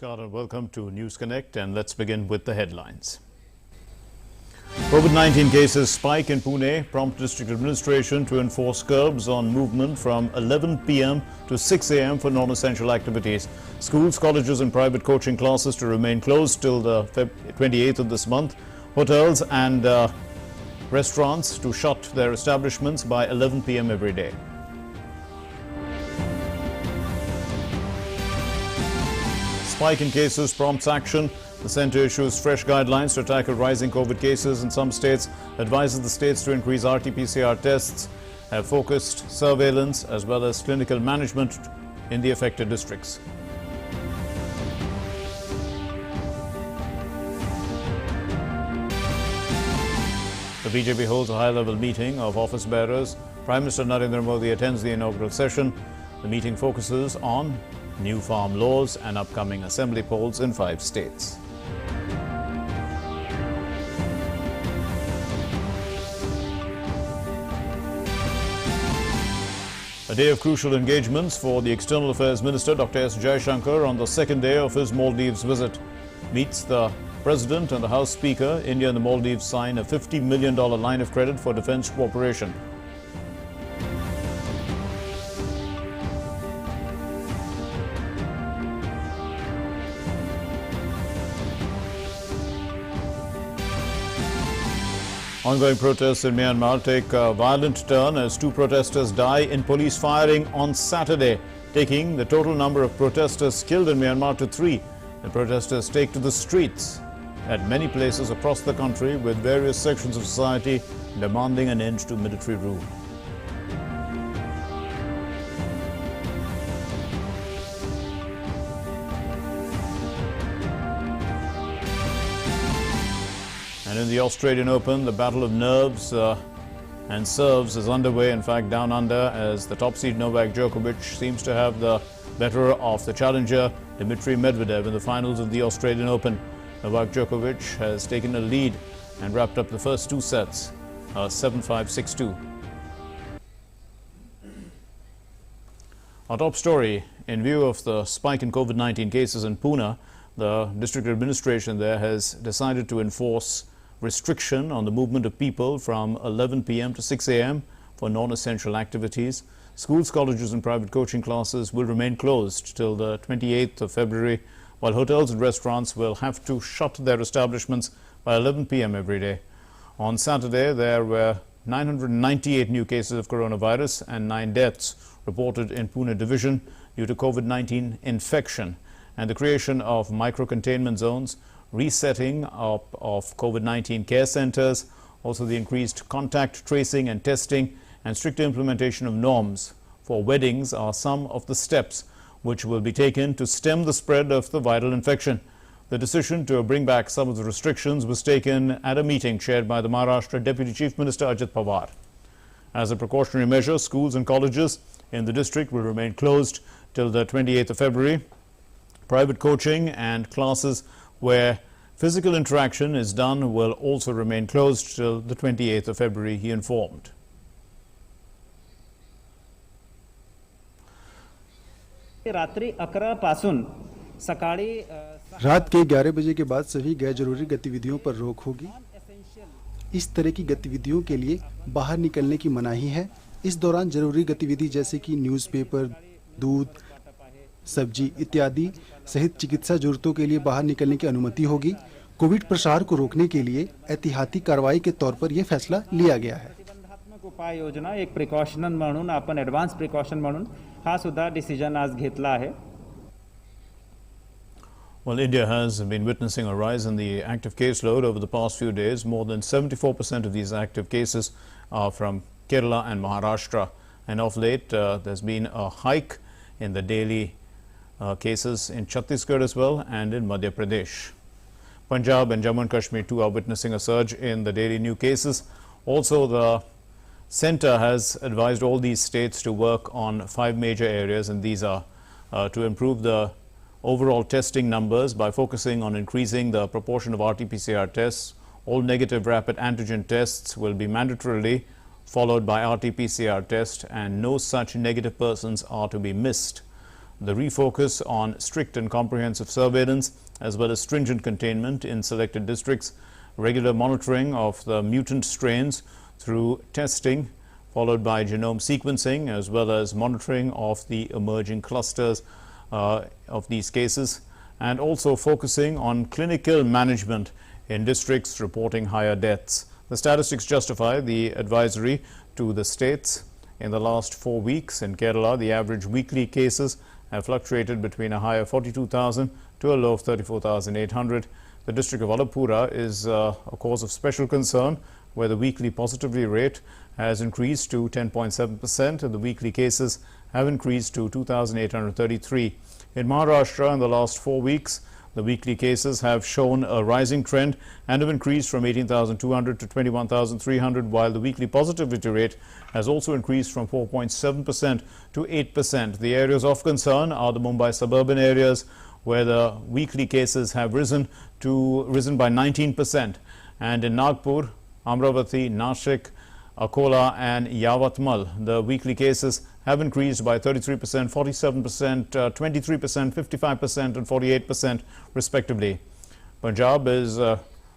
Namaskar and welcome to News Connect, and let's begin with the headlines. COVID-19 cases spike in Pune prompt district administration to enforce curbs on movement from 11 p.m. to 6 a.m. for non-essential activities. Schools, colleges and private coaching classes to remain closed till the 28th of this month. Hotels and restaurants to shut their establishments by 11 p.m. every day. Spike in cases prompts action. The centre issues fresh guidelines to tackle rising COVID cases in some states, advises the states to increase RT-PCR tests, have focused surveillance as well as clinical management in the affected districts. The BJP holds a high-level meeting of office bearers. Prime Minister Narendra Modi attends the inaugural session. The meeting focuses on new farm laws and upcoming assembly polls in 5 states. A day of crucial engagements for the External Affairs Minister Dr. S. Jaishankar on the second day of his Maldives visit. Meets the President and the House Speaker. India and the Maldives sign a $50 million line of credit for defense cooperation. Ongoing protests in Myanmar take a violent turn as 2 protesters die in police firing on Saturday, taking the total number of protesters killed in Myanmar to 3. The protesters take to the streets at many places across the country, with various sections of society demanding an end to military rule. And in the Australian Open, the battle of nerves and serves is underway. In fact, down under, as the top seed Novak Djokovic seems to have the better of the challenger Dmitry Medvedev in the finals of the Australian Open. Novak Djokovic has taken a lead and wrapped up the first 2 sets, 7-5, 6-2. Our top story: in view of the spike in COVID-19 cases in Pune, the district administration there has decided to enforce restriction on the movement of people from 11 p.m. to 6 a.m. for non-essential activities. Schools, colleges and private coaching classes will remain closed till the 28th of February, while hotels and restaurants will have to shut their establishments by 11 p.m. every day. On Saturday, there were 998 new cases of coronavirus and 9 deaths reported in Pune division due to COVID-19 infection, and the creation of microcontainment zones, resetting up of COVID-19 care centers, also the increased contact tracing and testing, and strict implementation of norms for weddings are some of the steps which will be taken to stem the spread of the viral infection. The decision to bring back some of the restrictions was taken at a meeting chaired by the Maharashtra Deputy Chief Minister Ajit Pawar. As a precautionary measure, schools and colleges in the district will remain closed till the 28th of February. Private coaching and classes where physical interaction is done will also remain closed till the 28th of February, he informed. रात के 11 बजे के बाद सभी गैर जरूरी गतिविधियों पर रोक होगी। इस तरह की गतिविधियों के लिए बाहर निकलने की मनाही है। इस दौरान जरूरी गतिविधि जैसे कि न्यूज़पेपर, दूध, सब्जी इत्यादि सहित चिकित्सा जरूरतों के लिए बाहर निकलने की अनुमति होगी। कोविड प्रसार को रोकने के लिए एहतियाती कार्रवाई के तौर पर यह फैसला लिया गया है। प्रतिबंधात्मक उपाय योजना एक प्रिकॉशन म्हणून आपण ॲडव्हान्स प्रिकॉशन म्हणून हा सुद्धा डिसिजन आज घेतला आहे। Well, India has been witnessing a rise in the active caseload over the past few days. More than 74% of these active cases are from Kerala and Maharashtra. And of late, there's been a hike in the daily cases in Chhattisgarh as well and in Madhya Pradesh. Punjab and Jammu and Kashmir too are witnessing a surge in the daily new cases. Also, the centre has advised all these states to work on 5 major areas, and these are to improve the overall testing numbers by focusing on increasing the proportion of RT-PCR tests. All negative rapid antigen tests will be mandatorily followed by RT-PCR test, and no such negative persons are to be missed. the refocus on strict and comprehensive surveillance as well as stringent containment in selected districts, regular monitoring of the mutant strains through testing, followed by genome sequencing, as well as monitoring of the emerging clusters of these cases, and also focusing on clinical management in districts reporting higher deaths. The statistics justify the advisory to the states. In the last 4 weeks in Kerala, the average weekly cases have fluctuated between a high of 42,000 to a low of 34,800. The district of Alappuzha is a cause of special concern, where the weekly positivity rate has increased to 10.7% and the weekly cases have increased to 2,833. In Maharashtra, in the last 4 weeks, the weekly cases have shown a rising trend and have increased from 18,200 to 21,300, while the weekly positivity rate has also increased from 4.7% to 8%. The areas of concern are the Mumbai suburban areas, where the weekly cases have risen by 19%, and in Nagpur, Amravati, Nashik, Akola and Yavatmal, the weekly cases have increased by 33%, 47%, 23%, 55% and 48% respectively. Punjab is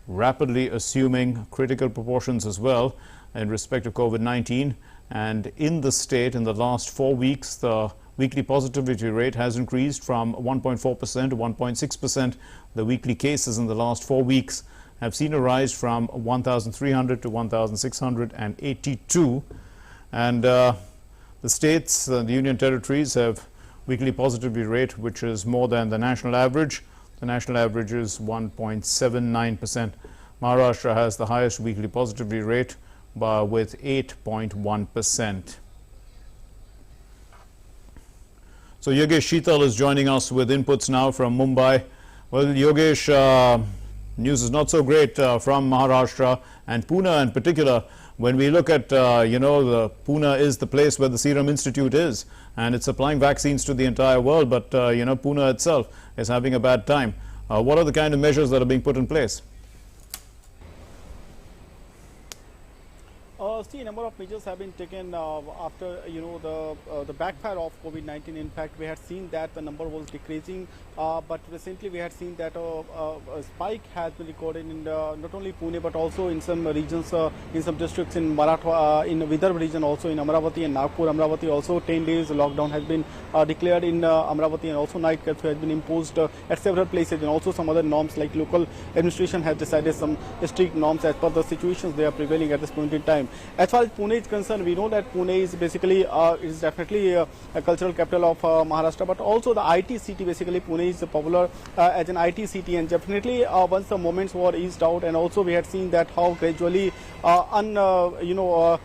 rapidly assuming critical proportions as well in respect of COVID-19, and in the state in the last 4 weeks the weekly positivity rate has increased from 1.4% to 1.6%. The weekly cases in the last 4 weeks have seen a rise from 1,300 to 1,682, and the states, the union territories have weekly positivity rate which is more than the national average. The national average is 1.79%. Maharashtra has the highest weekly positivity rate with 8.1%. So Yogesh Sheetal is joining us with inputs now from Mumbai. Well, Yogesh, news is not so great from Maharashtra and Pune in particular. When we look at, the Pune is the place where the Serum Institute is, and it's supplying vaccines to the entire world, but, Pune itself is having a bad time. What are the kind of measures that are being put in place? See, a number of measures have been taken after the backfire of COVID-19. In fact, we had seen that the number was decreasing, but recently we had seen that a spike has been recorded in not only Pune but also in some regions, in some districts in Marathwada, in the Vidarbha region, also in Amravati and Nagpur. Amravati also 10 days lockdown has been declared in Amravati, and also night curfew has been imposed at several places, and also some other norms like local administration has decided some strict norms as per the situations they are prevailing at this point in time. As far as Pune is concerned, we know that Pune is basically is definitely a cultural capital of Maharashtra, but also the IT city. Basically, Pune is popular as an IT city, and definitely once the moments were eased out, and also we had seen that how gradually the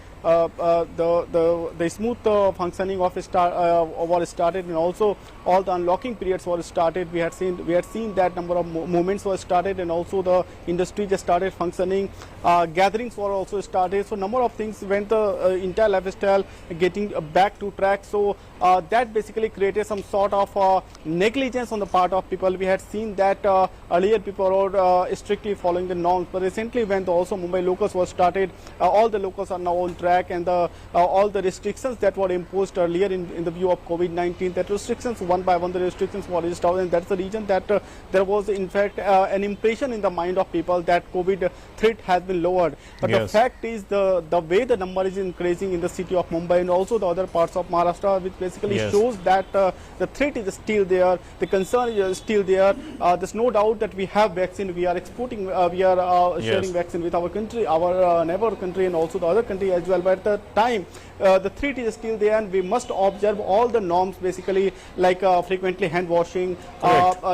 smooth functioning of was started, and also all the unlocking periods were started. We had seen that number of movements were started, and also the industry just started functioning. Gatherings were also started. So number of things when the entire lifestyle getting back to track. So that basically created some sort of negligence on the part of people. We had seen that earlier people were strictly following the norms, but recently when also Mumbai locals were started, all the locals are now on track, and all the restrictions that were imposed earlier in the view of COVID-19, that restrictions one by one the restrictions were installed, and that's the reason that there was in fact an impression in the mind of people that COVID threat has been lowered. But yes, the fact is the way the number is increasing in the city of Mumbai and also the other parts of Maharashtra, which basically yes, shows that the threat is still there, the concern is still there. There's no doubt that we have vaccine, we are exporting, we are sharing yes, vaccine with our country, our neighbor country, and also the other country as well. But at the time, the threat is still there, and we must observe all the norms, basically like frequently hand washing,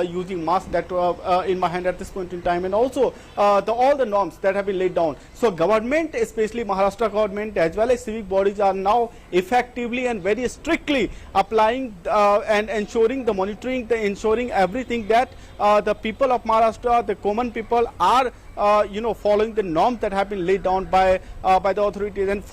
using mask that in my hand at this point in time, and also all the norms that have been laid down. So government, especially Maharashtra government as well as civic bodies, are now effectively and very strictly applying and ensuring the monitoring, ensuring everything that the people of Maharashtra, the common people, are following the norms that have been laid down by the authorities, and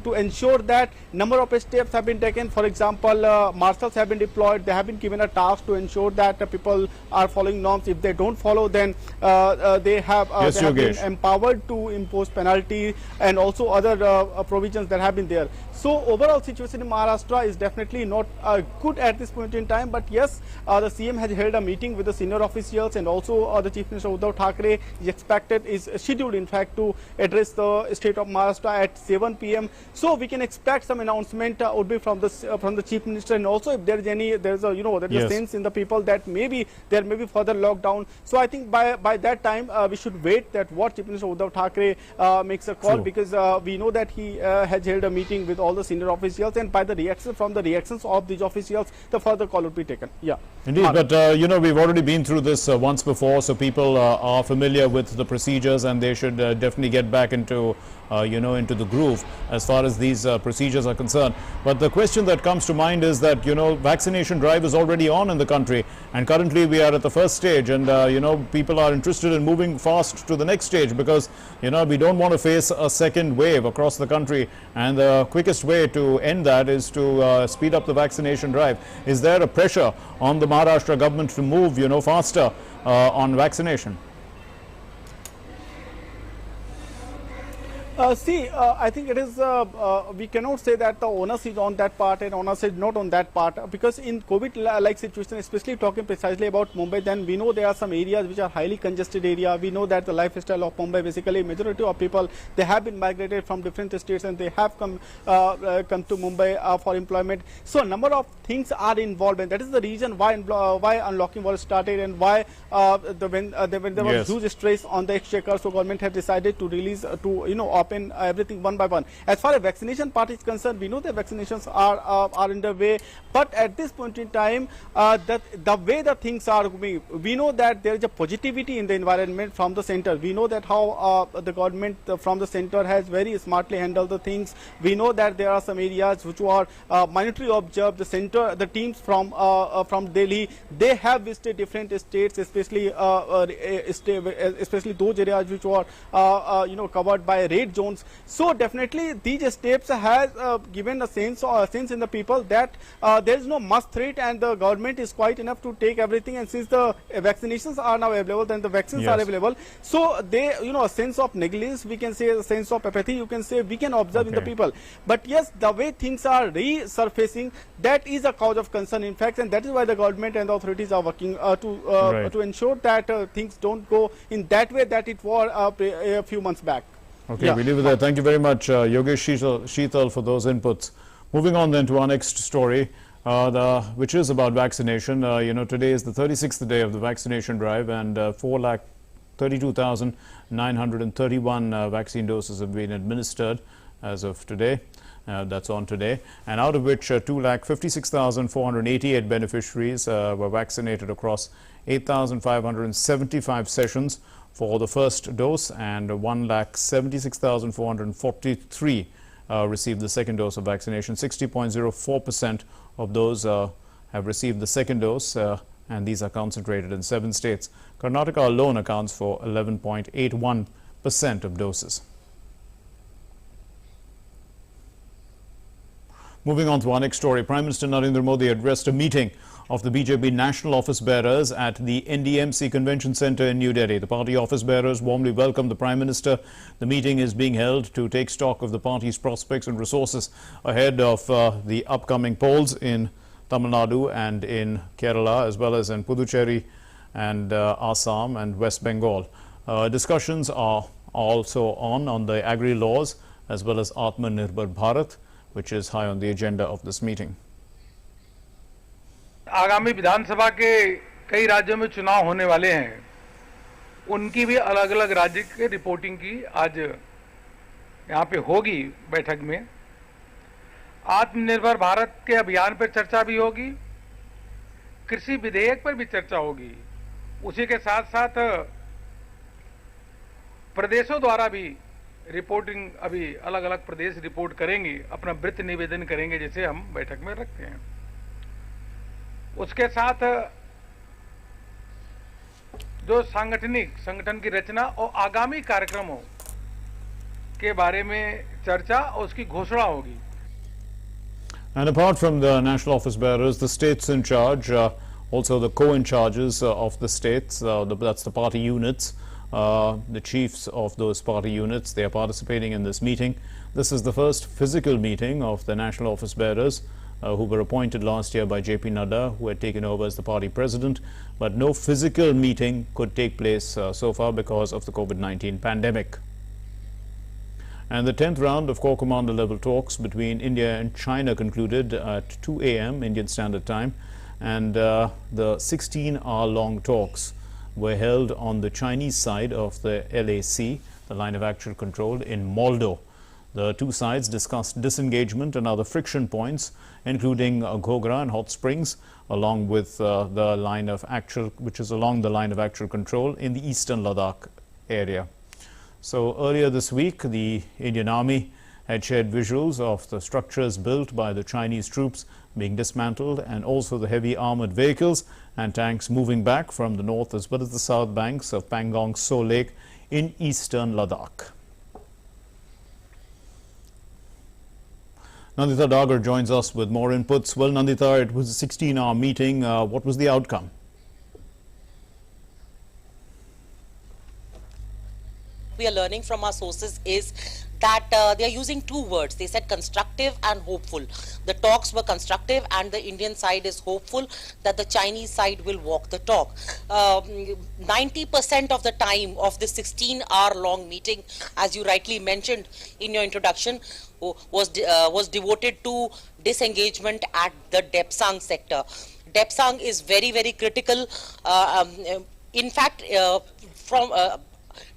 to ensure that number of steps have been taken. For example, marshals have been deployed. They have been given a task to ensure that people are following norms. If they don't follow, then they have been empowered to impose penalty and also other provisions that have been there. So overall situation in Maharashtra is definitely not good at this point in time. But yes, the CM has held a meeting with the senior officials, and also the Chief Minister Uddhav Thackeray is scheduled in fact to address the state of Maharashtra at 7 p.m. So we can expect some announcement would be from the Chief Minister, and also if there is a sense in the people that maybe there may be further lockdown. So I think by that time we should wait that what Chief Minister Uddhav Thackeray makes a call. True. Because we know that he has held a meeting with all the senior officials, and by the reactions of these officials, the further call would be taken. Yeah, indeed. But we've already been through this once before, so people are familiar with the procedures, and they should definitely get back into into the groove as far as these procedures are concerned. But the question that comes to mind is that vaccination drive is already on in the country, and currently we are at the first stage, and people are interested in moving fast to the next stage, because we don't want to face a second wave across the country, and the quickest way to end that is to speed up the vaccination drive. Is there a pressure on the Maharashtra government to move faster on vaccination? I think it is, we cannot say that the onus is on that part and onus is not on that part, because in COVID-like situation, especially talking precisely about Mumbai, then we know there are some areas which are highly congested area. We know that the lifestyle of Mumbai, basically majority of people, they have been migrated from different states, and they have come to Mumbai for employment. So a number of things are involved, and that is the reason why unlocking was started, and why when there was huge stress on the exchequer, so government has decided to release open everything one by one. As far as vaccination part is concerned, we know that vaccinations are underway, but at this point in time, the way the things are going, we know that there is a positivity in the environment from the center. We know that how the government from the center has very smartly handled the things. We know that there are some areas which are monitorably observed. The center, the teams from Delhi, they have visited different states, especially those areas which were covered by red zones. So definitely these steps has given a sense in the people that there is no mass threat, and the government is quite enough to take everything. And since the vaccinations are now available, then the vaccines are available, so they a sense of negligence, we can say, a sense of apathy, you can say, we can observe in the people. But yes, the way things are resurfacing, that is a cause of concern in fact, and that is why the government and the authorities are working to ensure that things don't go in that way that it was a few months back. Okay, we leave it there. Thank you very much, Yogesh Sheetal, for those inputs. Moving on then to our next story, which is about vaccination. Today is the 36th day of the vaccination drive, and 4,32,931 vaccine doses have been administered as of today. That's on today, and out of which 2,56,488 beneficiaries were vaccinated across 8,575 sessions for the first dose, and 1,76,443 received the second dose of vaccination. 60.04% of those have received the second dose, and these are concentrated in 7 states. Karnataka alone accounts for 11.81% of doses. Moving on to our next story, Prime Minister Narendra Modi addressed a meeting of the BJP national office bearers at the NDMC Convention Centre in New Delhi. The party office bearers warmly welcomed the Prime Minister. The meeting is being held to take stock of the party's prospects and resources ahead of the upcoming polls in Tamil Nadu and in Kerala, as well as in Puducherry and Assam and West Bengal. Discussions are also on the agri laws, as well as Atmanirbhar Bharat, which is high on the agenda of this meeting. आगामी विधानसभा के कई राज्यों में चुनाव होने वाले हैं, उनकी भी अलग अलग राज्य के रिपोर्टिंग की आज यहाँ पे होगी बैठक में। आत्मनिर्भर भारत के अभियान पर चर्चा भी होगी, कृषि विधेयक पर भी चर्चा होगी। उसी के साथ साथ प्रदेशों द्वारा भी रिपोर्टिंग, अभी अलग अलग प्रदेश रिपोर्ट करेंगे, अपना वृत्त निवेदन करेंगे, जैसे हम बैठक में रखते हैं। उसके साथ जो संगठन की रचना और आगामी कार्यक्रमों के बारे में चर्चा और उसकी घोषणा होगी. And apart from the national office bearers, the states in charge, also the co-in-charges of the states, that's the party units, the chiefs of those party units, they are participating in this meeting. This is the first physical meeting of the national office bearers who were appointed last year by J.P. Nadda, who had taken over as the party president. But no physical meeting could take place so far because of the COVID-19 pandemic. And the 10th round of Corps Commander level talks between India and China concluded at 2 a.m. Indian Standard Time. And the 16-hour-long talks were held on the Chinese side of the LAC, the line of actual control, in Moldo. The two sides discussed disengagement and other friction points, including Gogra and Hot Springs, along with the line of actual, which is along the line of actual control in the eastern Ladakh area. So earlier this week, the Indian Army had shared visuals of the structures built by the Chinese troops being dismantled, and also the heavy armored vehicles and tanks moving back from the north as well as the south banks of Pangong Tso Lake in eastern Ladakh. Nandita Dagar joins us with more inputs. Well, Nandita, it was a 16-hour meeting. What was the outcome? We are learning from our sources is that they are using two words. They said constructive and hopeful. The talks were constructive and the Indian side is hopeful that the Chinese side will walk the talk. 90% of the time of this 16-hour-long meeting, as you rightly mentioned in your introduction, was devoted to disengagement at the Depsang sector. Depsang is very, very critical. In fact, from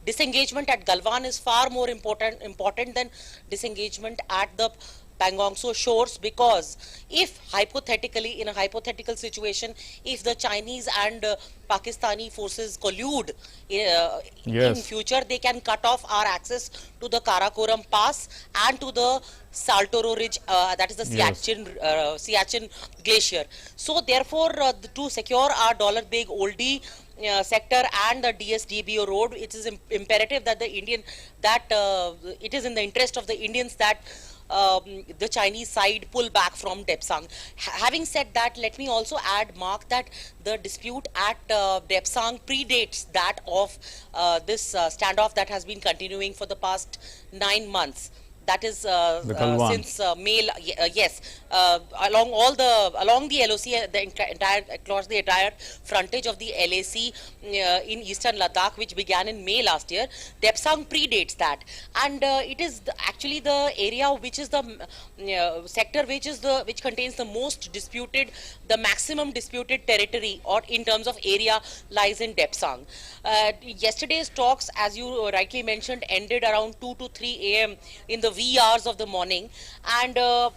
disengagement at Galwan is far more important than disengagement at the Pangong Tso shores, because if hypothetically, in a hypothetical situation, if the Chinese and Pakistani forces collude in future, they can cut off our access to the Karakoram Pass and to the Saltoro Ridge, that is the Siachen Glacier. So therefore, to secure our Dollar Beg Oldie sector and the DSDBO road, it is imperative that it is in the interest of the Indians that the Chinese side pull back from Depsang. Having said that, let me also add, Mark, that the dispute at Depsang predates that of this standoff that has been continuing for the past 9 months. That is since May, along the LOC, across the entire frontage of the LAC in eastern Ladakh, which began in May last year. Depsang predates that, and it is actually the area which is the sector which contains the most disputed, the maximum disputed territory, or in terms of area, lies in Depsang. Yesterday's talks, as you rightly mentioned, ended around 2 to 3 a.m. in the wee hours of the morning, and the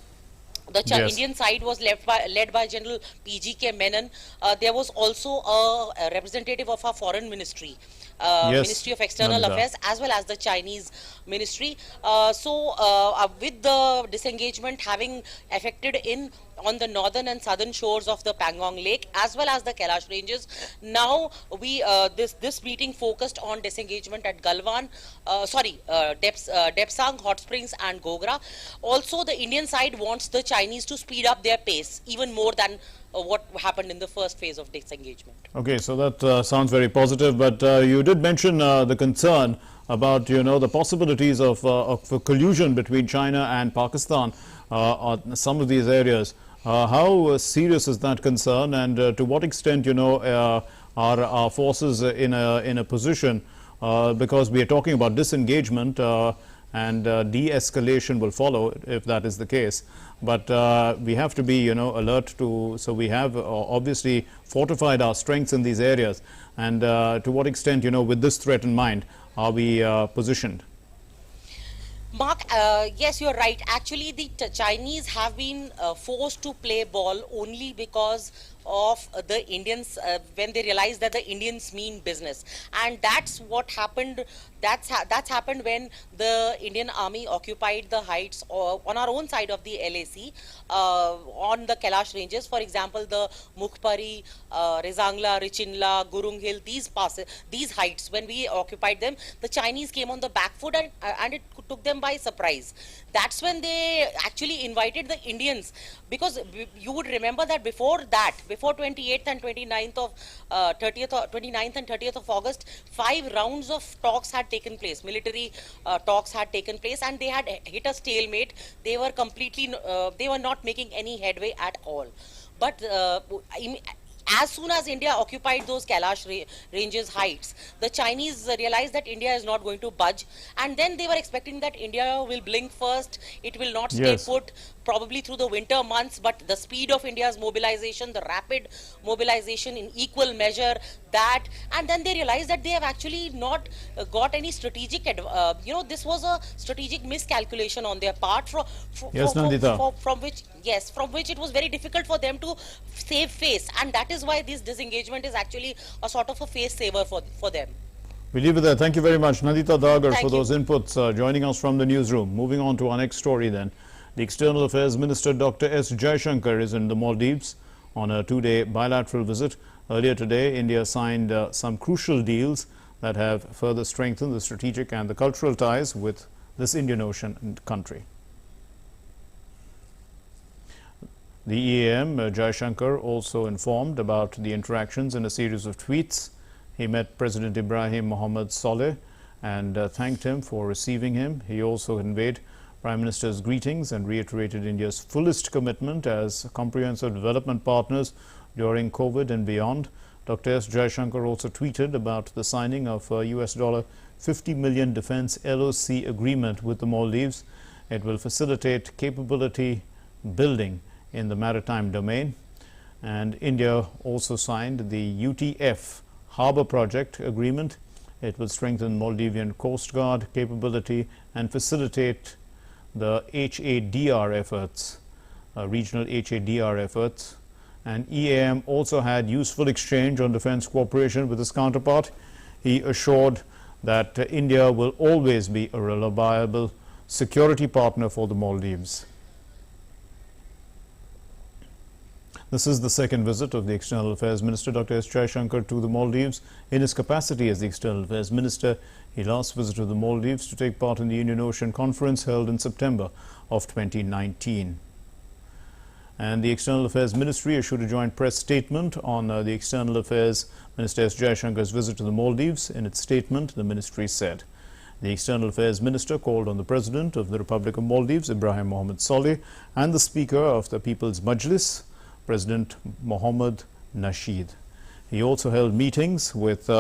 Indian side was led by General P.G.K. Menon. There was also a representative of our foreign ministry, Ministry of External Affairs, as well as the Chinese ministry. With the disengagement having affected on the northern and southern shores of the Pangong Lake as well as the Kailash Ranges, now this meeting focused on disengagement at Galwan, Depsang, Hot Springs and Gogra. Also, the Indian side wants the Chinese to speed up their pace even more than what happened in the first phase of disengagement. Okay, so that sounds very positive, but you did mention the concern about the possibilities of collusion between China and Pakistan on some of these areas. How serious is that concern, and to what extent are our forces in a position, because we are talking about disengagement and de-escalation will follow if that is the case, but we have to be alert to, so we have obviously fortified our strengths in these areas, and to what extent with this threat in mind are we positioned? Mark, yes, you're right. Actually, the Chinese have been forced to play ball only because of the Indians when they realized that the Indians mean business. And that's what happened. That's happened when the Indian Army occupied the heights on our own side of the LAC, on the Kailash ranges. For example, the Mukhpari, Rezangla, Richinla, Gurung Hill, these heights, when we occupied them, the Chinese came on the back foot, and it took them by surprise. That's when they actually invited the Indians, because you would remember that before 28th and 29th of 29th and 30th of August, 5 rounds of talks had taken place, military talks had taken place, and they had hit a stalemate. They were completely, they were not making any headway at all. But as soon as India occupied those Kailash ranges heights, the Chinese realized that India is not going to budge, and then they were expecting that India will blink first, it will not stay put, probably through the winter months. But the speed of India's mobilization, the rapid mobilization in equal measure, that, and then they realized that they have actually not got any strategic, this was a strategic miscalculation on their part, from which it was very difficult for them to save face, and that is why this disengagement is actually a sort of a face saver for them. We leave it there. Thank you very much, Nandita Dagar, for those inputs, joining us from the newsroom. Moving on to our next story then. The External Affairs Minister Dr. S. Jaishankar is in the Maldives on a 2-day bilateral visit. Earlier today, India signed some crucial deals that have further strengthened the strategic and the cultural ties with this Indian Ocean country. The EAM, Jaishankar, also informed about the interactions in a series of tweets. He met President Ibrahim Mohammed Saleh and thanked him for receiving him. He also conveyed Prime Minister's greetings and reiterated India's fullest commitment as comprehensive development partners during COVID and beyond. Dr. S. Jaishankar also tweeted about the signing of a $50 million defense LOC agreement with the Maldives. It will facilitate capability building in the maritime domain. And India also signed the UTF Harbour Project Agreement. It will strengthen Maldivian Coast Guard capability and facilitate the HADR efforts, regional HADR efforts. And EAM also had useful exchange on defense cooperation with his counterpart. He assured that India will always be a reliable security partner for the Maldives. This is the second visit of the External Affairs Minister Dr. S. Jaishankar to the Maldives. In his capacity as the External Affairs Minister, he last visited the Maldives to take part in the Indian Ocean Conference held in September of 2019. And the External Affairs Ministry issued a joint press statement on the External Affairs Minister S. Jaishankar's visit to the Maldives. In its statement, the ministry said, the External Affairs Minister called on the President of the Republic of Maldives, Ibrahim Mohammed Saleh, and the Speaker of the People's Majlis, President Mohammed Nasheed. He also held meetings with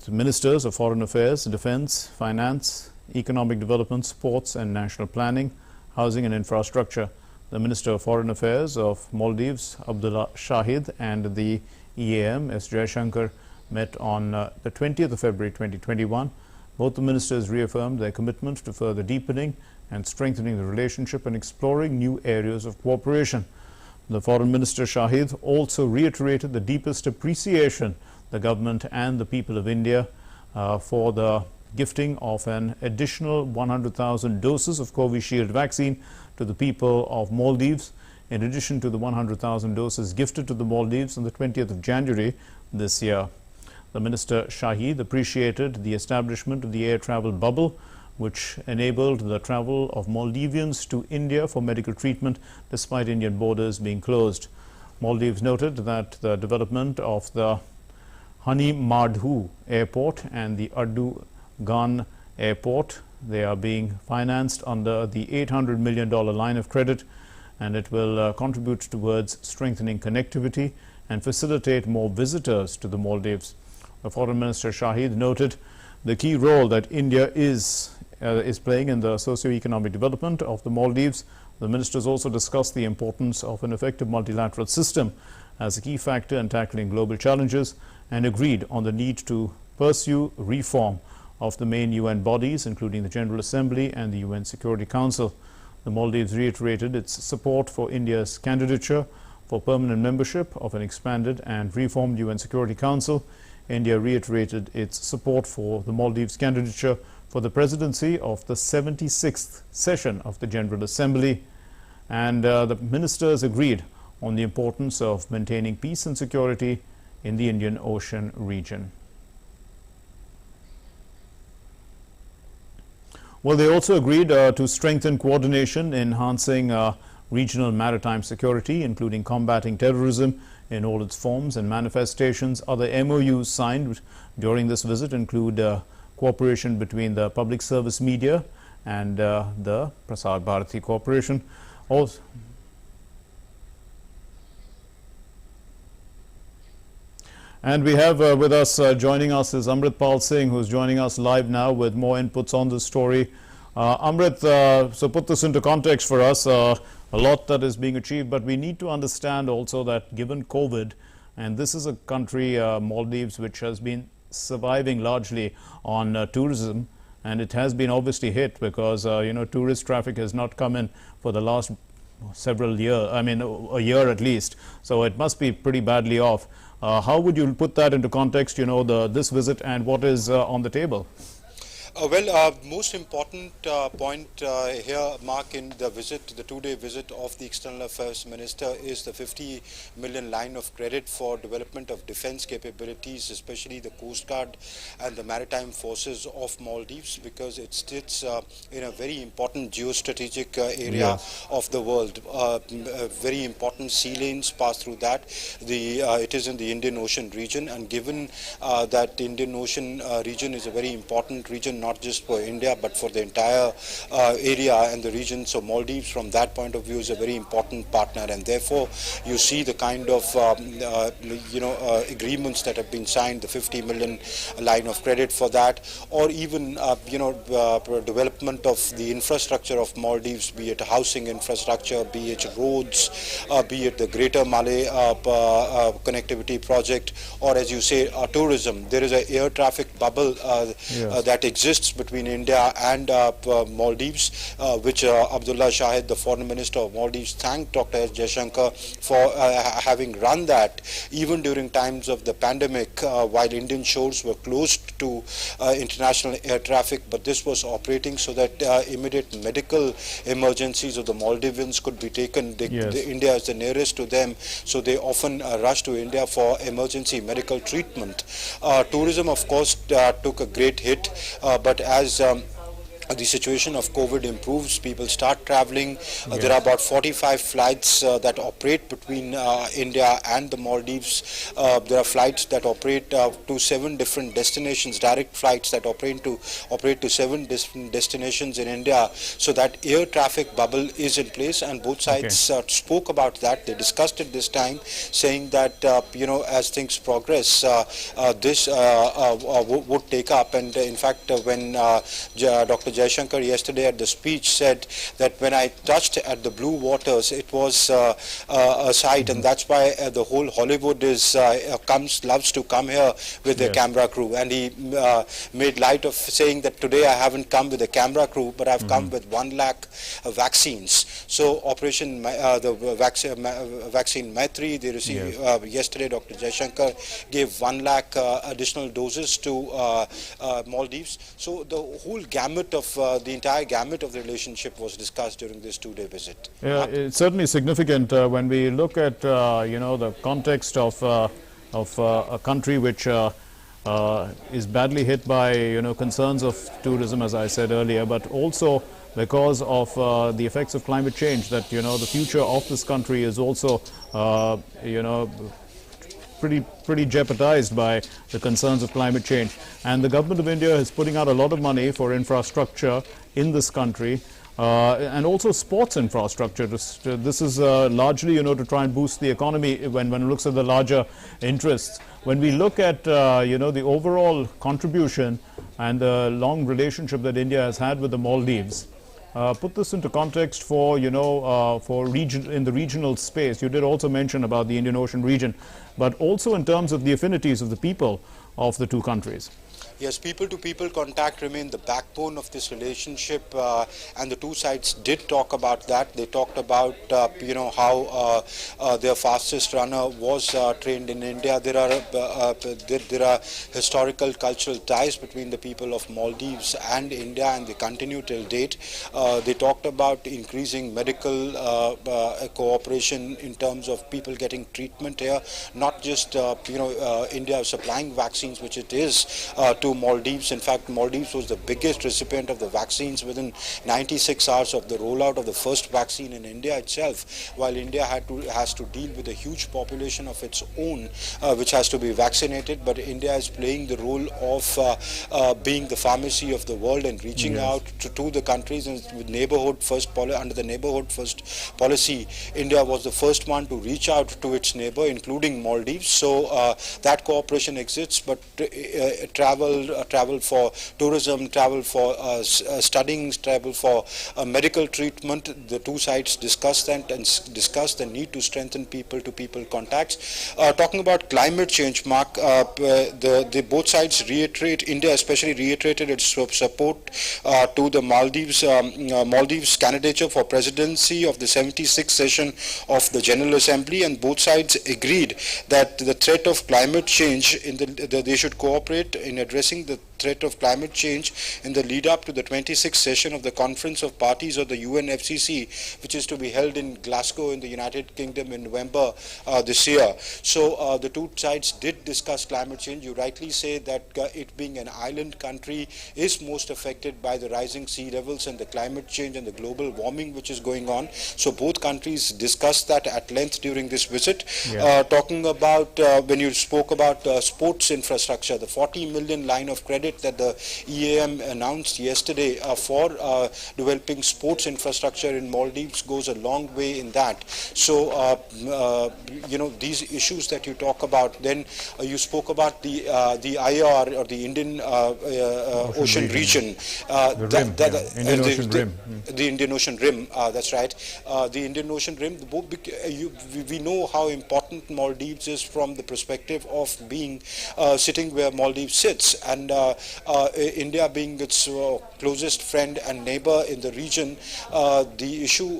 Ministers of Foreign Affairs, Defense, Finance, Economic Development, Sports and National Planning, Housing and Infrastructure. The Minister of Foreign Affairs of Maldives, Abdullah Shahid, and the EAM, S. Jaishankar, met on the 20th of February 2021. Both the ministers reaffirmed their commitment to further deepening and strengthening the relationship and exploring new areas of cooperation. The Foreign Minister Shahid also reiterated the deepest appreciation the government and the people of India for the gifting of an additional 100,000 doses of Covishield vaccine to the people of Maldives, in addition to the 100,000 doses gifted to the Maldives on the 20th of January this year. The Minister Shahid appreciated the establishment of the air travel bubble, which enabled the travel of Maldivians to India for medical treatment despite Indian borders being closed. Maldives noted that the development of the Hani Madhu Airport and the Addu Gan Airport, they are being financed under the $800 million line of credit, and it will contribute towards strengthening connectivity and facilitate more visitors to the Maldives. The Foreign Minister Shahid noted the key role that India is playing in the socio-economic development of the Maldives. The ministers also discussed the importance of an effective multilateral system as a key factor in tackling global challenges, and agreed on the need to pursue reform of the main UN bodies, including the General Assembly and the UN Security Council. The Maldives reiterated its support for India's candidature for permanent membership of an expanded and reformed UN Security Council. India reiterated its support for the Maldives' candidature for the presidency of the 76th session of the General Assembly. And the ministers agreed on the importance of maintaining peace and security in the Indian Ocean region. Well, they also agreed to strengthen coordination, enhancing regional maritime security, including combating terrorism in all its forms and manifestations. Other MOUs signed during this visit include cooperation between the public service media and the Prasar Bharati Corporation. Also, and we have with us, joining us is Amritpal Singh, who is joining us live now with more inputs on this story. Amrit, so put this into context for us. A lot that is being achieved, but we need to understand also that given COVID, and this is a country, Maldives, which has been surviving largely on tourism, and it has been obviously hit because tourist traffic has not come in for the last several years, I mean a year at least, so it must be pretty badly off. How would you put that into context, this visit and what is on the table? Most important point here, Mark, in the visit, the two-day visit of the External Affairs Minister is the 50 million line of credit for development of defense capabilities, especially the Coast Guard and the maritime forces of Maldives, because it sits in a very important geostrategic area of the world. Very important sea lanes pass through that. It is in the Indian Ocean region, and given that the Indian Ocean region is a very important region, not just for India but for the entire area and the region, so Maldives from that point of view is a very important partner, and therefore you see the kind of agreements that have been signed, the 50 million line of credit for that, or even development of the infrastructure of Maldives, be it housing infrastructure, be it roads, be it the Greater Malay connectivity project, or as you say, tourism. There is an air traffic bubble that exists between India and Maldives, which Abdullah Shahid, the foreign minister of Maldives, thanked Dr. S. Jaishankar for having run that even during times of the pandemic, while Indian shores were closed to international air traffic, but this was operating so that immediate medical emergencies of the Maldivians could be taken. India is the nearest to them, so they often rush to India for emergency medical treatment. Tourism, of course, took a great hit, but as the situation of COVID improves, people start traveling. There are about 45 flights that operate between India and the Maldives. There are flights that operate to 7 different destinations, direct flights that operate to 7 different destinations in India. So that air traffic bubble is in place, and both sides spoke about that. They discussed it this time, saying that as things progress, this would take up. And in fact, when Dr. Jaishankar yesterday at the speech said that when I touched at the blue waters, it was a sight, and that's why the whole Hollywood loves to come here with their camera crew. And he made light of saying that today I haven't come with a camera crew, but I've come with 1 lakh vaccines. So Operation Vaccine Maitri, they received yesterday. Dr. Jaishankar gave 1 lakh additional doses to Maldives. So the whole gamut of the entire gamut of the relationship was discussed during this 2-day visit. Yeah, it's certainly significant when we look at the context of a country which is badly hit by concerns of tourism, as I said earlier, but also because of the effects of climate change, that the future of this country is also pretty jeopardized by the concerns of climate change. And the government of India is putting out a lot of money for infrastructure in this country, and also sports infrastructure. This is largely to try and boost the economy when it looks at the larger interests. When we look at the overall contribution and the long relationship that India has had with the Maldives, put this into context for in the regional space. You did also mention about the Indian Ocean region, but also in terms of the affinities of the people of the two countries. Yes, people-to-people contact remain the backbone of this relationship, and the two sides did talk about that. They talked about, how their fastest runner was trained in India. There are historical, cultural ties between the people of Maldives and India, and they continue till date. They talked about increasing medical cooperation in terms of people getting treatment here, not just India supplying vaccines, which it is to Maldives. In fact, Maldives was the biggest recipient of the vaccines within 96 hours of the rollout of the first vaccine in India itself, while India has to deal with a huge population of its own which has to be vaccinated. But India is playing the role of being the pharmacy of the world and reaching out to the countries. And with neighborhood first under the neighborhood first policy, India was the first one to reach out to its neighbor, including Maldives. So that cooperation exists, but travel for tourism, travel for studying, travel for medical treatment, the two sides discussed the need to strengthen people-to-people contacts. Talking about climate change, Mark, the both sides reiterate, India especially reiterated its support to the Maldives candidature for presidency of the 76th session of the General Assembly, and both sides agreed that the threat of climate change they should cooperate in addressing the threat of climate change in the lead up to the 26th session of the Conference of Parties of the UNFCCC, which is to be held in Glasgow in the United Kingdom in November this year. So the two sides did discuss climate change. You rightly say that it being an island country is most affected by the rising sea levels and the climate change and the global warming which is going on. So both countries discussed that at length during this visit. Talking about when you spoke about sports infrastructure, the 40 million line of credit that the EAM announced yesterday for developing sports infrastructure in Maldives goes a long way in that. So these issues that you talk about. Then you spoke about the IR, or the Indian Ocean region. The Indian Ocean Rim, that's right. The Indian Ocean Rim, we know how important Maldives is from the perspective of being sitting where Maldives sits, and India being its closest friend and neighbor in the region. The issue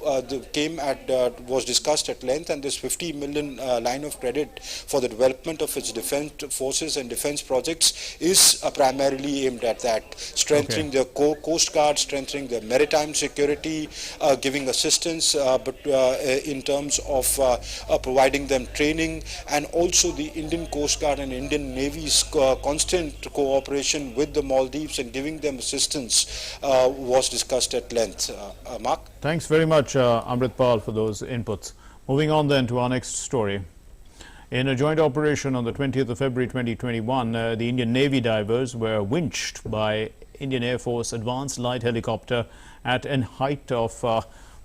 was discussed at length, and this 50 million line of credit for the development of its defense forces and defense projects is primarily aimed at that, strengthening the Coast Guard, strengthening the maritime security, giving assistance, but in terms of providing them training, and also the Indian Coast Guard and Indian Navy's constant cooperation with the Maldives and giving them assistance was discussed at length. Mark? Thanks very much, Amritpal, for those inputs. Moving on then to our next story. In a joint operation on the 20th of February 2021, the Indian Navy divers were winched by Indian Air Force Advanced Light Helicopter at a height of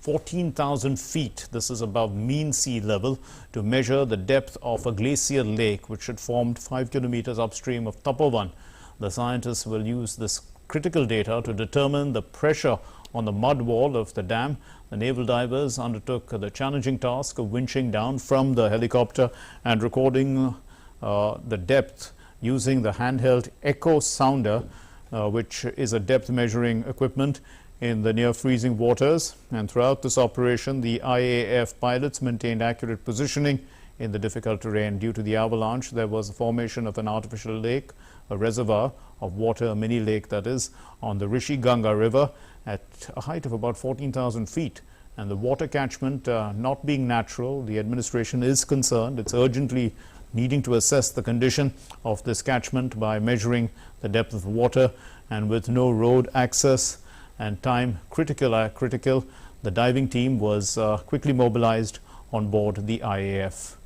14,000 feet. This is above mean sea level, to measure the depth of a glacial lake which had formed 5 kilometers upstream of Tapovan. The scientists will use this critical data to determine the pressure on the mud wall of the dam. The naval divers undertook the challenging task of winching down from the helicopter and recording the depth using the handheld echo sounder, which is a depth measuring equipment in the near freezing waters. And throughout this operation, the IAF pilots maintained accurate positioning in the difficult terrain. Due to the avalanche, there was the formation of an artificial lake, a reservoir of water, a mini lake that is, on the Rishi Ganga River at a height of about 14,000 feet. And the water catchment not being natural, the administration is concerned. It's urgently needing to assess the condition of this catchment by measuring the depth of water, and with no road access and time critical, the diving team was quickly mobilized on board the IAF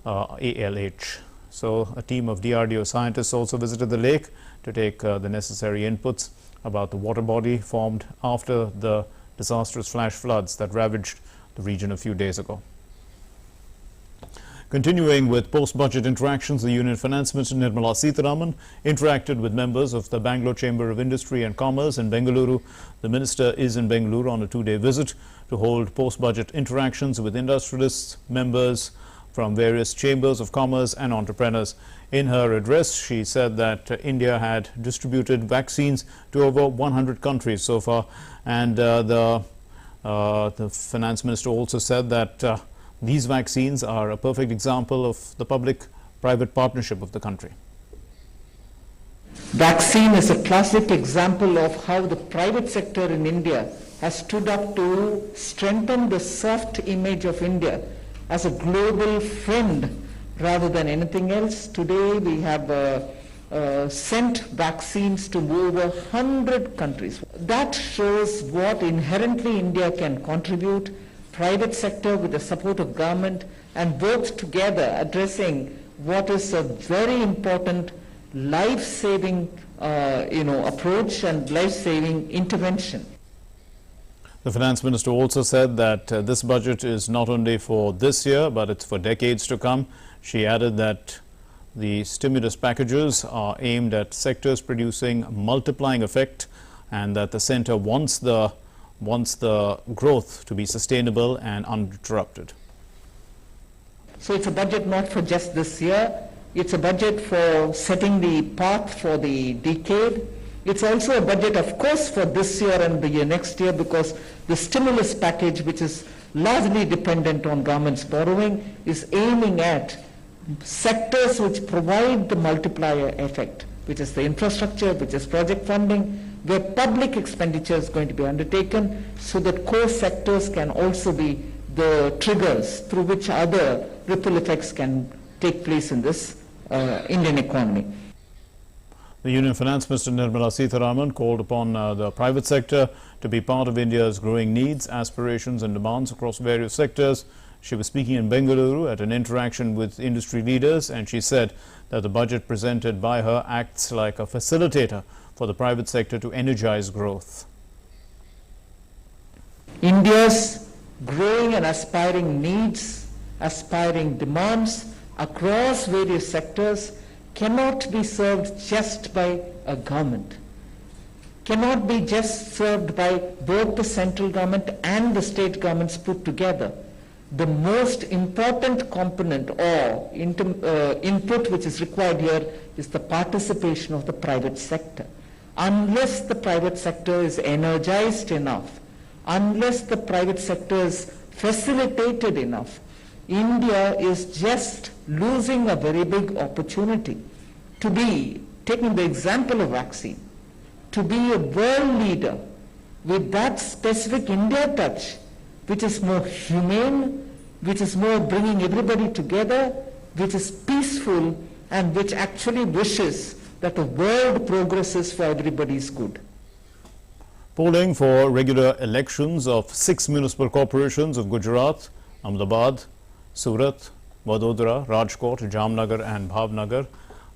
ALH. So a team of DRDO scientists also visited the lake to take the necessary inputs about the water body formed after the disastrous flash floods that ravaged the region a few days ago. Continuing with post-budget interactions, the Union Finance Minister Nirmala Sitharaman interacted with members of the Bangalore Chamber of Industry and Commerce in Bengaluru. The minister is in Bengaluru on a 2-day visit to hold post-budget interactions with industrialists, members, from various chambers of commerce and entrepreneurs. In her address, she said that India had distributed vaccines to over 100 countries so far, and the finance minister also said that these vaccines are a perfect example of the public-private partnership of the country. Vaccine is a classic example of how the private sector in India has stood up to strengthen the soft image of India as a global friend rather than anything else. Today we have sent vaccines to over 100 countries. That shows what inherently India can contribute, private sector with the support of government, and both together addressing what is a very important life-saving approach and life-saving intervention. The finance minister also said that this budget is not only for this year, but it's for decades to come. She added that the stimulus packages are aimed at sectors producing multiplying effect, and that the centre wants the growth to be sustainable and uninterrupted. So it's a budget not for just this year. It's a budget for setting the path for the decade. It's also a budget, of course, for this year and the next year, because the stimulus package, which is largely dependent on government's borrowing, is aiming at sectors which provide the multiplier effect, which is the infrastructure, which is project funding, where public expenditure is going to be undertaken, so that core sectors can also be the triggers through which other ripple effects can take place in this Indian economy. The Union Finance Minister Nirmala Sitharaman called upon the private sector to be part of India's growing needs, aspirations and demands across various sectors. She was speaking in Bengaluru at an interaction with industry leaders, and she said that the budget presented by her acts like a facilitator for the private sector to energize growth. India's growing and aspiring needs, aspiring demands across various sectors cannot be served just by a government, cannot be just served by both the central government and the state governments put together. The most important component or input which is required here is the participation of the private sector. Unless the private sector is energized enough, unless the private sector is facilitated enough, India is just losing a very big opportunity to be, taking the example of vaccine, to be a world leader with that specific India touch, which is more humane, which is more bringing everybody together, which is peaceful, and which actually wishes that the world progresses for everybody's good. Polling for regular elections of 6 municipal corporations of Gujarat, Ahmedabad, Surat, Vadodara, Rajkot, Jamnagar and Bhavnagar,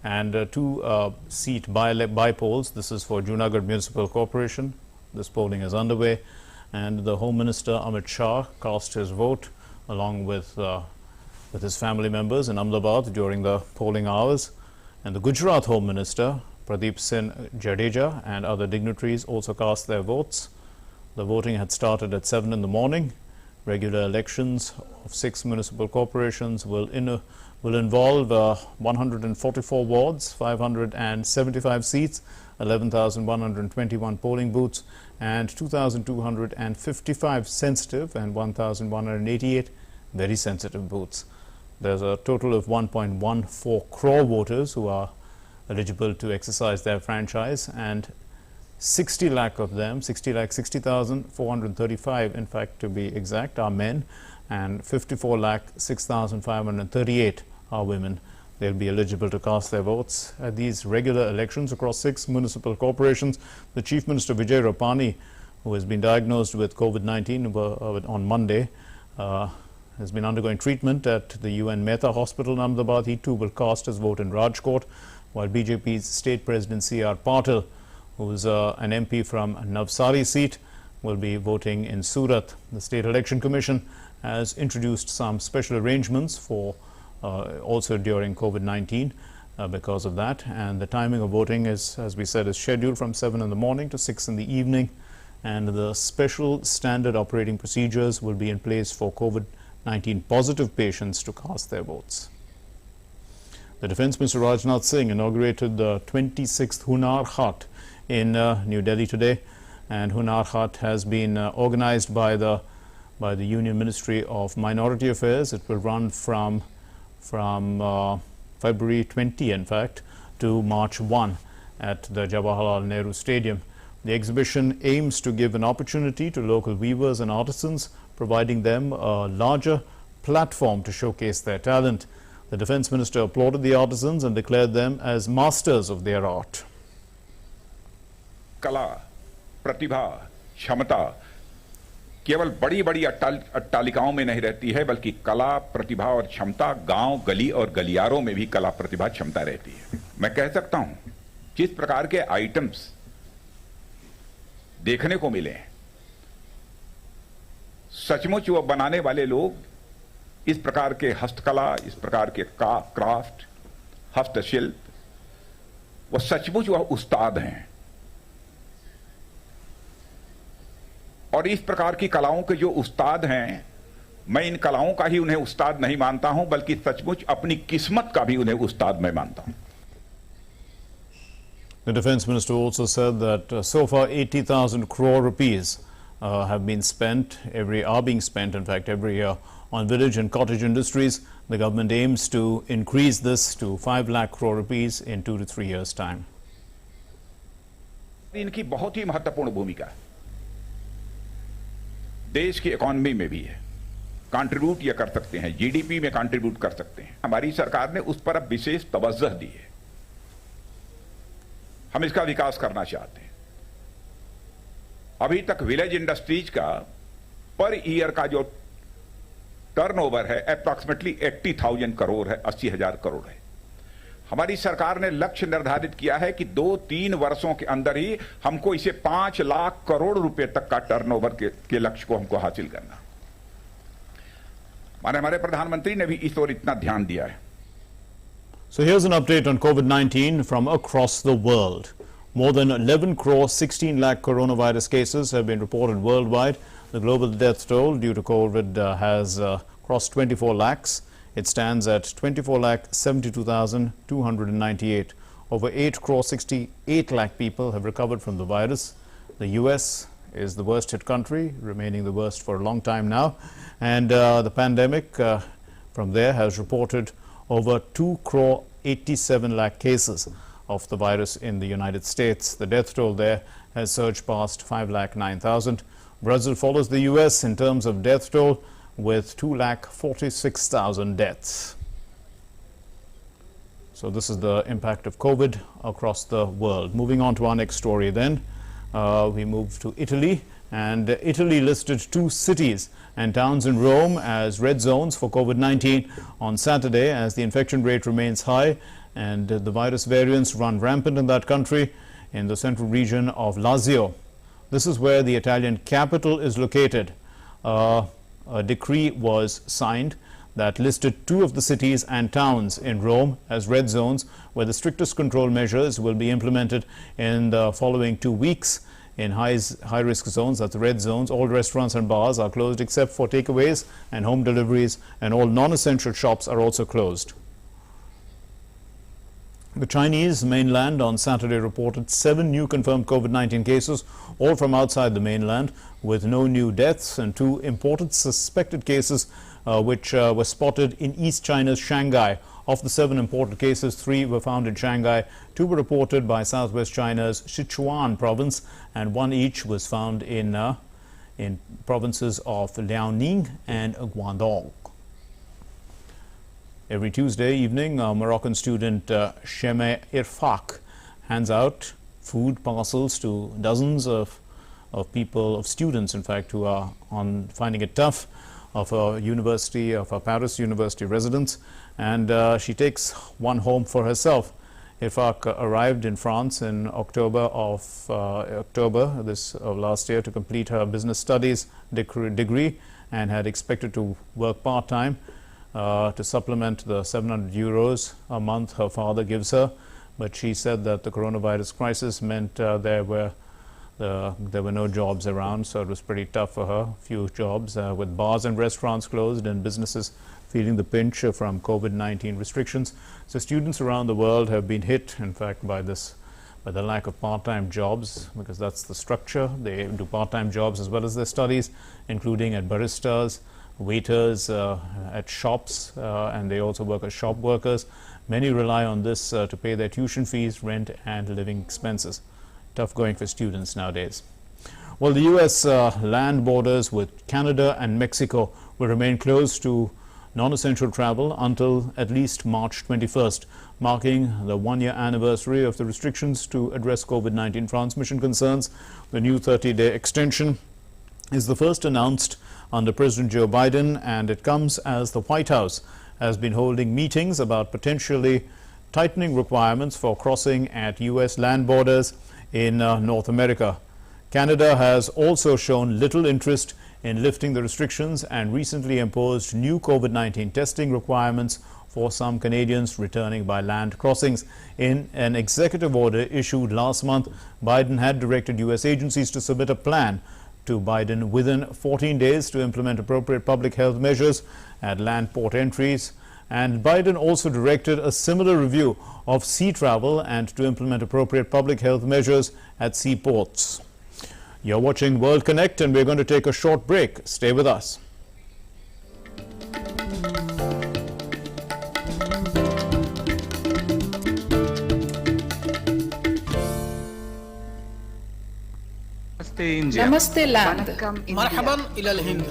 and 2 seat by-polls. This is for Junagadh Municipal Corporation. This polling is underway, and the Home Minister Amit Shah cast his vote along with his family members in Ahmedabad during the polling hours. And the Gujarat Home Minister Pradeep Singh Jadeja and other dignitaries also cast their votes. The voting had started at 7 in the morning. Regular elections of 6 municipal corporations will involve 144 wards, 575 seats, 11,121 polling booths, and 2,255 sensitive and 1,188 very sensitive booths. There's a total of 1.14 crore voters who are eligible to exercise their franchise, and 60 lakh of them, 60,435 in fact to be exact, are men, and 54,06,538 are women. They'll be eligible to cast their votes at these regular elections across 6 municipal corporations. The Chief Minister Vijay Rupani, who has been diagnosed with COVID-19 on Monday, has been undergoing treatment at the UN Mehta Hospital in Ahmedabad. He too will cast his vote in Rajkot, while BJP's State President C.R. Patil, who is an MP from Navsari seat, will be voting in Surat. The State Election Commission has introduced some special arrangements for also during COVID-19 because of that, and the timing of voting is, as we said, is scheduled from 7 in the morning to 6 in the evening, and the special standard operating procedures will be in place for COVID-19 19 positive patients to cast their votes. The Defence Minister Rajnath Singh inaugurated the 26th Hunar Haat in New Delhi today, and Hunar Haat has been organized by the Union Ministry of Minority Affairs. It will run from February 20, in fact, to March 1 at the Jawaharlal Nehru Stadium. The exhibition aims to give an opportunity to local weavers and artisans, providing them a larger platform to showcase their talent. The Defence Minister applauded the artisans and declared them as masters of their art. कला, प्रतिभा, क्षमता केवल बड़ी-बड़ी अट्टालिकाओं में नहीं रहती है, बल्कि कला, प्रतिभा और क्षमता गांव, गली और गलियारों में भी कला, प्रतिभा, क्षमता रहती है। मैं कह सकता हूं जिस प्रकार के आइटम्स देखने को मिले हैं, सचमुच वो बनाने वाले लोग इस प्रकार के हस्तकला, इस प्रकार के क्राफ्ट, हस्तशिल्प, वो सचमुच वह उस्ताद हैं। और इस प्रकार की कलाओं के जो उस्ताद हैं, मैं इन कलाओं का ही उन्हें उस्ताद नहीं मानता हूं, बल्कि सचमुच अपनी किस्मत का भी उन्हें उस्ताद मैं मानता हूं। The Defence Minister also said that so far 80,000 crore rupees are being spent every year on village and cottage industries. The government aims to increase this to 5 lakh crore rupees in 2 to 3 years' time. इनकी बहुत ही महत्वपूर्ण भूमिका है, देश की economy में भी है, कंट्रीब्यूट ये कर सकते हैं, जीडीपी में कंट्रीब्यूट कर सकते हैं। हमारी सरकार ने उस पर अब विशेष तवज्जो दी है, हम इसका विकास करना चाहते हैं। अभी तक विलेज इंडस्ट्रीज का पर ईयर का जो टर्नओवर है अप्रॉक्सीमेटली 80,000 करोड़ है, 80,000 करोड़ है। हमारी सरकार ने लक्ष्य निर्धारित किया है कि 2-3 वर्षों के अंदर ही हमको इसे 5 लाख करोड़ रुपए तक का टर्नओवर के लक्ष्य को हमको हासिल करना। माने हमारे प्रधानमंत्री ने भी इस ओर इतना ध्यान दिया है। So here's an update on COVID-19 from across the world. More than 11 crore 16 lakh coronavirus cases have been reported worldwide. The global death toll due to COVID has crossed 24 lakhs. It stands at 24 lakh 72,298. Over 8 crore 68 lakh people have recovered from the virus. The US is the worst hit country, remaining the worst for a long time now. And the pandemic from there has reported over 2 crore 87 lakh cases of the virus in the United States. The death toll there has surged past 5 lakh 9,000. Brazil follows the US in terms of death toll with 2 lakh 46,000 deaths. So this is the impact of COVID across the world. Moving on to our next story then, we move to Italy, and Italy listed 2 cities and towns in Rome as red zones for COVID-19 on Saturday as the infection rate remains high and the virus variants run rampant in that country in the central region of Lazio. This is where the Italian capital is located. A decree was signed that listed 2 of the cities and towns in Rome as red zones where the strictest control measures will be implemented in the following 2 weeks. In high-risk zones, that's red zones, all restaurants and bars are closed except for takeaways and home deliveries, and all non-essential shops are also closed. The Chinese mainland on Saturday reported 7 new confirmed COVID-19 cases, all from outside the mainland, with no new deaths, and 2 imported suspected cases which were spotted in East China's Shanghai. Of the 7 imported cases, 3 were found in Shanghai, 2 were reported by southwest China's Sichuan province, and 1 each was found in provinces of Liaoning and Guangdong. Every Tuesday evening, Moroccan student Sheme Irfaq hands out food parcels to dozens of students, in fact, who are finding it tough, of a Paris University residents, and she takes one home for herself. Irfaq arrived in France in October of last year to complete her business studies degree and had expected to work part-time to supplement the 700 euros a month her father gives her, but she said that the coronavirus crisis meant there were There were no jobs around, so it was pretty tough for her. Few jobs, with bars and restaurants closed and businesses feeling the pinch from COVID-19 restrictions. So students around the world have been hit, in fact, by the lack of part-time jobs, because that's the structure. They do part-time jobs as well as their studies, including at baristas, waiters, at shops, and they also work as shop workers. Many rely on this to pay their tuition fees, rent, and living expenses. Tough going for students nowadays. Well, the U.S. Land borders with Canada and Mexico will remain closed to non-essential travel until at least March 21st, marking the one-year anniversary of the restrictions to address COVID-19 transmission concerns. The new 30-day extension is the first announced under President Joe Biden, and it comes as the White House has been holding meetings about potentially tightening requirements for crossing at U.S. land borders in North America. Canada has also shown little interest in lifting the restrictions and recently imposed new COVID-19 testing requirements for some Canadians returning by land crossings. In an executive order issued last month, Biden had directed U.S. agencies to submit a plan to Biden within 14 days to implement appropriate public health measures at land port entries. And Biden also directed a similar review of sea travel and to implement appropriate public health measures at seaports. You're watching World Connect, and we're going to take a short break. Stay with us. Namaste Land. مرحبا إلى الهند.